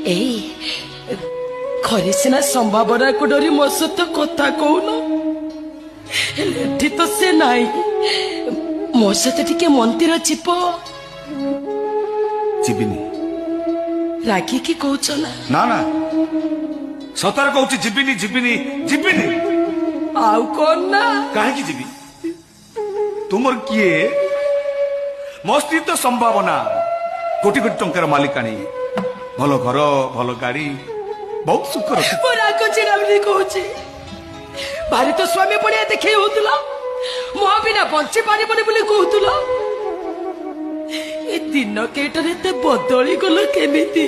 ଏଇ ଘରେ ସିନା ସମ୍ଭାବନାକୁ ଡରି ମୋ ସହିତ କଥା କହୁନ, ହେଲେ ଏଠି ତ ସେ ନାହିଁ। ମୋ ସହିତ ଟିକେ ମନ୍ଦିର ଯିବ। ଯିବିନି। ରାଗିକି କହୁଛ ନା? ନା ନା, ସତରେ କହୁଛି ଯିବିନି ଯିବିନି ଯିବିନି। ଆଉ କଣ ନା? କାହିଁକି ଯିବି? ତୁମର କିଏ? ମୋ ସ୍ତ୍ରୀ ତ ସମ୍ଭାବନା, କୋଟି କୋଟି ଟଙ୍କାର ମାଲିକାଣୀ, ଭଲ ଘର ଭଲ ଗାଡି, ବହୁତ ସୁଖ ରଖି। ମୋ ରାଗ ଚିଡ଼ା ବୋଲି କହୁଛି। ଭାରି ତ ସ୍ୱାମୀ ପଡ଼ିଆ ଦେଖେଇ ହଉଥିଲ, ମୋ ବିନା ବଞ୍ଚି ପାରିବନି ବୋଲି କହୁଥିଲ। ଏ ଦିନ କେଇଟାରେ ଏତେ ବଦଳି ଗଲ କେମିତି?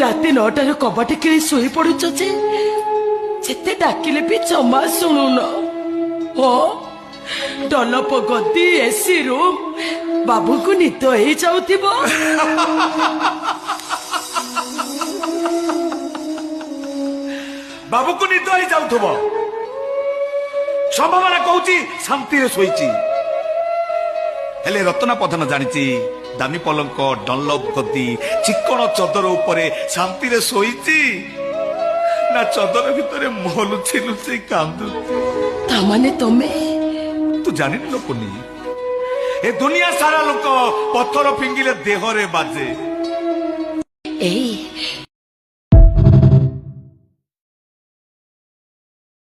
ରାତି 9ଟାରୁ କବାଟ କିଳି ଶୋଇ ପଡୁଛ ଯେ ଯେତେ ଡାକିଲେ ବି ଜମା ଶୁଣୁନ। ହଁ, ଡଲପ ଗଦି, ଏସି ରୁମ୍, ବାବୁଙ୍କୁ ନିଦ ହେଇଯାଉଥିବ। ବାବୁକୁ ନିଦ ହେଇଯାଉଥିବ। ସମ୍ଭାବନା କହୁଛି ଶାନ୍ତିରେ ଶୋଇଛି, ହେଲେ ରତ୍ନା ପ୍ରଧାନ ଜାଣିଛି ଦାମୀ ପଲଙ୍କ, ଡନଲପ ଗଦି, ଚିକଣ ଚଦର ଉପରେ ଶାନ୍ତିରେ ଶୋଇଛି ନା ଚଦର ଭିତରେ ମୁହଁ ଲୁଚି ଲୁଚି କାନ୍ଦୁଛି। ତାମାନେ ତମେ? ତୁ ଜାଣିନି ଲୋକନି, ଏ ଦୁନିଆ ସାରା ଲୋକ ପଥର ଫିଙ୍ଗିଲେ ଦେହରେ ବାଜେ। ଏଇ